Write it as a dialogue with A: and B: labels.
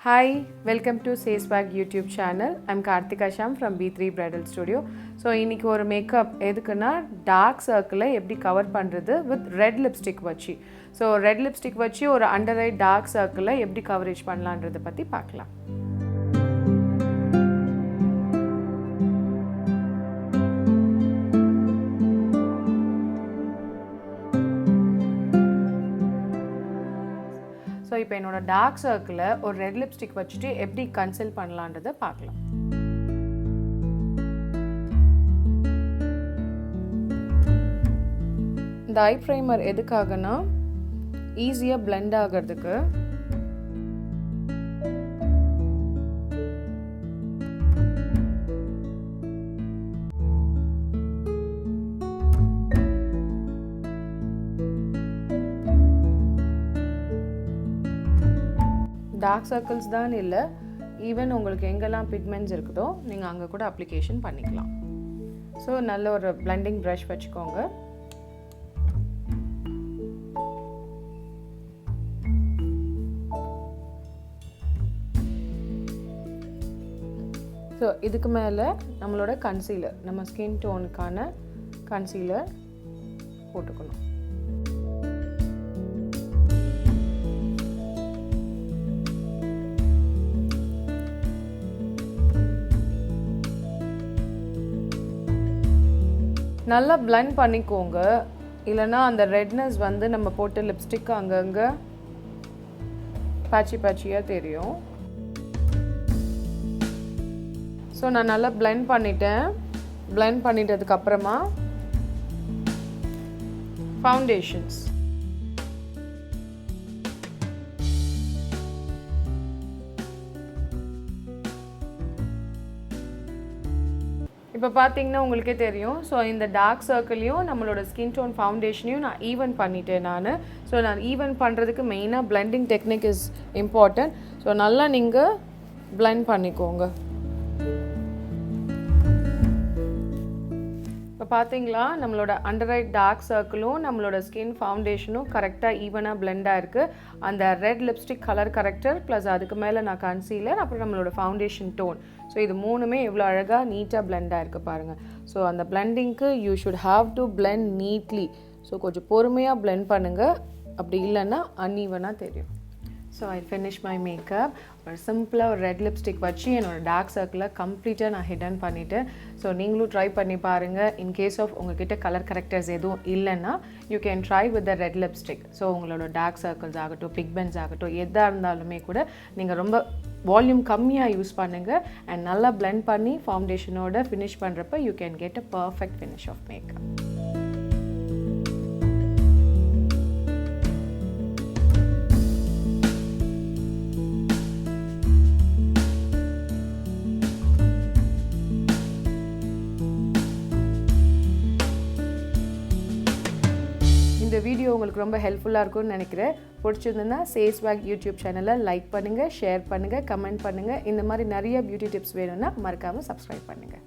A: Hi, welcome to Say Swag YouTube channel. I'm Karthika Sham from B3 Bridal Studio. So இன்னைக்கு ஒரு makeup எதுக்குன்னா dark சர்க்கிளை எப்படி cover பண்ணுறது with red lipstick வச்சு. So red lipstick வச்சு ஒரு அண்டர் ஐ டார்க் சர்க்கிளை எப்படி கவரேஜ் பண்ணலான்றதை பற்றி பார்க்கலாம். ஸோ இப்போ என்னோட டார்க் சர்க்கிளை ஒரு ரெட் லிப்ஸ்டிக் வச்சுட்டு எப்படி கன்சீல் பண்ணலான்றதை பார்க்கலாம். இந்த ஐ ப்ரைமர் எதுக்காகனா ஈஸியாக பிளெண்ட் ஆகிறதுக்கு. டார்க் சர்க்கிள்ஸ் தான் இல்லை, ஈவன் உங்களுக்கு எங்கெல்லாம் பிக்மெண்ட்ஸ் இருக்குதோ நீங்கள் அங்கே கூட அப்ளிகேஷன் பண்ணிக்கலாம். ஸோ நல்ல ஒரு பிளெண்டிங் ப்ரஷ் வச்சுக்கோங்க. ஸோ இதுக்கு மேலே நம்மளோட கன்சீலர், நம்ம ஸ்கின் டோனுக்கான கன்சீலர் போட்டுக்கணும். நல்லா பிளெண்ட் பண்ணிக்கோங்க, இல்லைனா அந்த ரெட்னஸ் வந்து நம்ம போட்ட லிப்ஸ்டிக் அங்கங்கே பேச்சியாக தெரியும். ஸோ நான் நல்லா பிளெண்ட் பண்ணிட்டேன். பிளெண்ட் பண்ணிட்டதுக்கப்புறமா ஃபவுண்டேஷன்ஸ். இப்போ பார்த்தீங்கன்னா உங்களுக்கே தெரியும். ஸோ இந்த டார்க் சர்க்கிளையும் நம்மளோட ஸ்கின் டோன் ஃபவுண்டேஷனையும் நான் ஈவன் பண்ணிட்டேன் நான். ஸோ நான் ஈவன் பண்ணுறதுக்கு மெயினாக blending technique is important. So நல்லா நீங்கள் பிளெண்ட் பண்ணிக்கோங்க. இப்போ பார்த்தீங்களா நம்மளோட அண்டர் ஐ டார்க் சர்க்கிளும் நம்மளோட ஸ்கின் ஃபவுண்டேஷனும் கரெக்டாக ஈவனாக பிளெண்டாக இருக்குது. அந்த red lipstick colour character plus அதுக்கு மேலே நான் கன்சீலர், அப்புறம் நம்மளோட ஃபவுண்டேஷன் டோன். ஸோ இது மூணுமே எவ்வளோ அழகாக நீட்டாக பிளெண்டாக இருக்குது பாருங்கள். ஸோ அந்த பிளெண்டிங்க்கு you should have to blend neatly. So கொஞ்சம் பொறுமையாக பிளெண்ட் பண்ணுங்கள், அப்படி இல்லைன்னா அன்ஈவனாக தெரியும். So I finish my makeup. ஒரு சிம்பிளாக ஒரு ரெட் லிப்ஸ்டிக் வச்சு என்னோடய டார்க் சர்க்கிளை கம்ப்ளீட்டாக நான் ஹிடன் பண்ணிவிட்டேன். ஸோ நீங்களும் ட்ரை பண்ணி பாருங்கள். இன்கேஸ் ஆஃப் உங்ககிட்ட கலர் கரெக்டர்ஸ் எதுவும் இல்லைன்னா you can try with the red lipstick. So உங்களோட டார்க் சர்க்கிள்ஸ் ஆகட்டும், பிக்மெண்ட்ஸ் ஆகட்டும், எதாக இருந்தாலுமே கூட நீங்கள் ரொம்ப வால்யூம் கம்மியாக யூஸ் பண்ணுங்கள் அண்ட் நல்லா பிளெண்ட் பண்ணி ஃபவுண்டேஷனோட ஃபினிஷ் பண்ணுறப்ப you can get a perfect finish of makeup. இந்த வீடியோ உங்களுக்கு ரொம்ப ஹெல்ப்ஃபுல்லாக இருக்கும்னு நினைக்கிறேன். பிடிச்சிருந்ததுன்னா சே ஸ்வாக் யூடியூப் சேனலை லைக் பண்ணுங்கள், ஷேர் பண்ணுங்கள், கமெண்ட் பண்ணுங்கள். இந்த மாதிரி நிறைய பியூட்டி டிப்ஸ் வேணும்னா மறக்காமல் சப்ஸ்கிரைப் பண்ணுங்கள்.